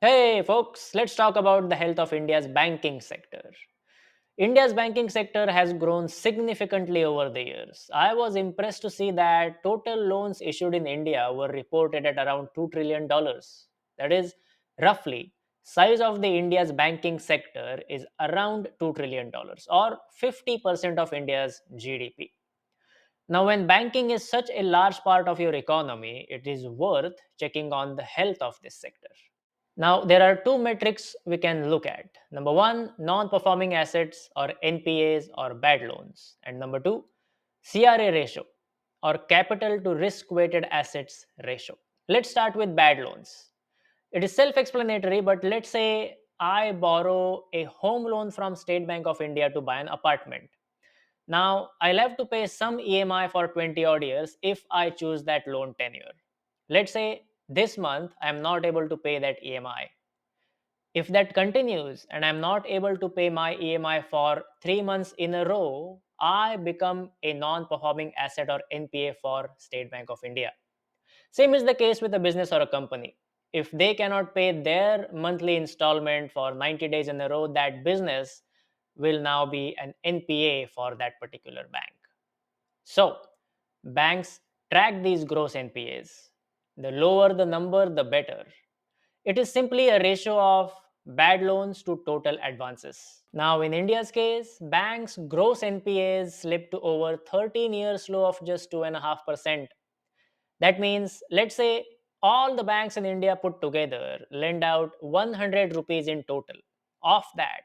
Hey folks, let's talk about the health of India's banking sector. India's banking sector has grown significantly over the years. I was impressed to see that total loans issued in India were reported at around $2 trillion. That is roughly size of the India's banking sector is around $2 trillion or 50% of India's GDP. Now when banking is such a large part of your economy, it is worth checking on the health of this sector. Now, there are two metrics we can look at. Number one, non performing assets or NPAs or bad loans. And number two, CRA ratio or capital to risk weighted assets ratio. Let's start with bad loans. It is self explanatory, but let's say I borrow a home loan from State Bank of India to buy an apartment. Now, I'll have to pay some EMI for 20 odd years if I choose that loan tenure. Let's say this month I am not able to pay that EMI. If that continues and I'm not able to pay my EMI for 3 months in a row, I become a non performing asset or NPA for State Bank of India. Same is the case with a business or a company. If they cannot pay their monthly installment for 90 days in a row, that business will now be an NPA for that particular bank. So, banks track these gross NPAs. The lower the number, the better. It is simply a ratio of bad loans to total advances. Now, in India's case, banks' gross NPAs slipped to over 13 years low of just 2.5%. That means, let's say, all the banks in India put together lend out 100 rupees in total. Of that,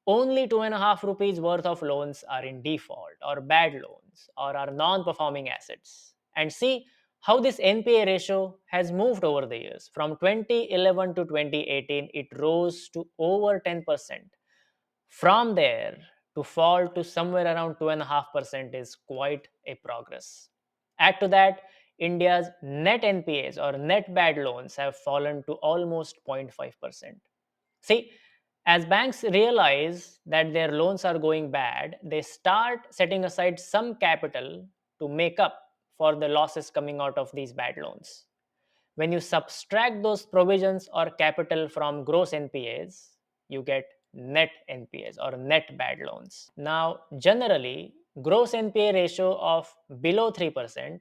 only 2.5 rupees worth of loans are in default or bad loans or are non performing assets. And see how this NPA ratio has moved over the years. From 2011 to 2018, it rose to over 10%. From there, to fall to somewhere around 2.5% is quite a progress. Add to that, India's net NPAs or net bad loans have fallen to almost 0.5%. See, as banks realize that their loans are going bad, they start setting aside some capital to make up for the losses coming out of these bad loans. When you subtract those provisions or capital from gross NPAs, you get net NPAs or net bad loans. Now, generally, gross NPA ratio of below 3%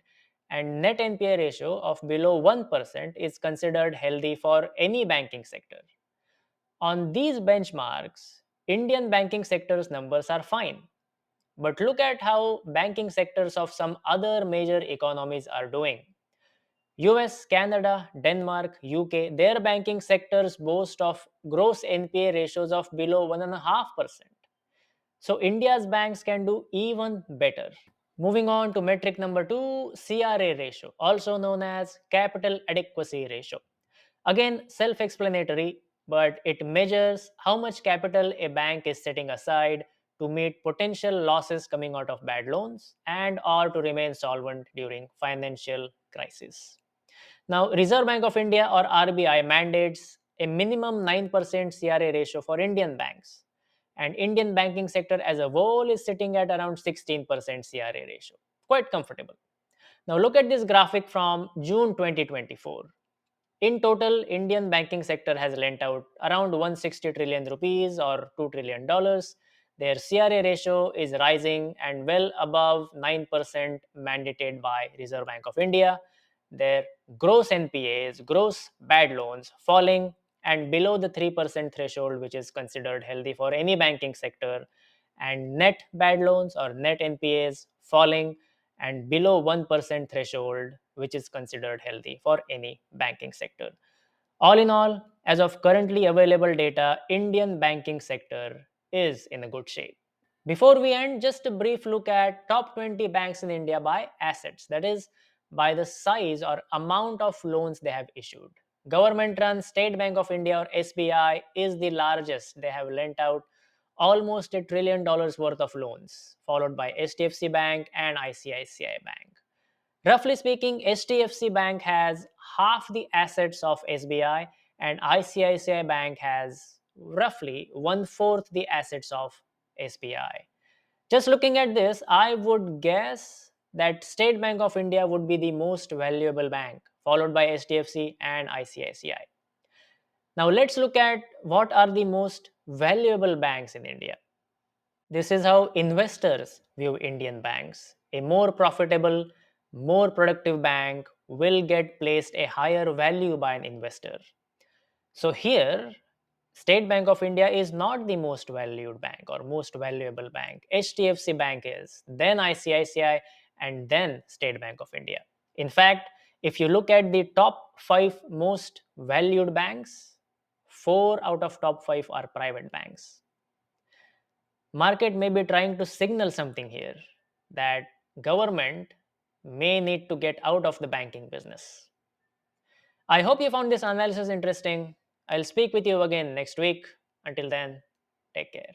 and net NPA ratio of below 1% is considered healthy for any banking sector. On these benchmarks, Indian banking sector's numbers are fine. But look at how banking sectors of some other major economies are doing. US, Canada, Denmark, UK, their banking sectors boast of gross NPA ratios of below 1.5%. So India's banks can do even better. Moving on to metric number two, CRA ratio, also known as capital adequacy ratio. Again, self explanatory, but it measures how much capital a bank is setting aside to meet potential losses coming out of bad loans and or to remain solvent during financial crisis. Now, Reserve Bank of India or RBI mandates a minimum 9% CRA ratio for Indian banks. And Indian banking sector as a whole is sitting at around 16% CRA ratio. Quite comfortable. Now, look at this graphic from June 2024. In total, Indian banking sector has lent out around 160 trillion rupees or $2 trillion. Their CRA ratio is rising and well above 9% mandated by Reserve Bank of India. Their gross NPAs, gross bad loans, falling and below the 3% threshold, which is considered healthy for any banking sector, and net bad loans or net NPAs falling and below 1% threshold, which is considered healthy for any banking sector. All in all, as of currently available data, Indian banking sector is in a good shape. Before we end, just a brief look at top 20 banks in India by assets, that is, by the size or amount of loans they have issued. Government run State Bank of India or SBI is the largest. They have lent out almost $1 trillion worth of loans, followed by HDFC Bank and ICICI Bank. Roughly speaking, HDFC Bank has half the assets of SBI, and ICICI Bank has roughly one fourth the assets of SBI. Just looking at this, I would guess that State Bank of India would be the most valuable bank, followed by HDFC and ICICI. Now let's look at what are the most valuable banks in India. This is how investors view Indian banks. A more profitable, more productive bank will get placed a higher value by an investor. So here, State Bank of India is not the most valued bank or most valuable bank. HDFC Bank is, then ICICI, and then State Bank of India. In fact, if you look at the top 5 most valued banks, 4 out of top 5 are private banks. Market may be trying to signal something here, that government may need to get out of the banking business. I hope you found this analysis interesting. I'll speak with you again next week. Until then, take care.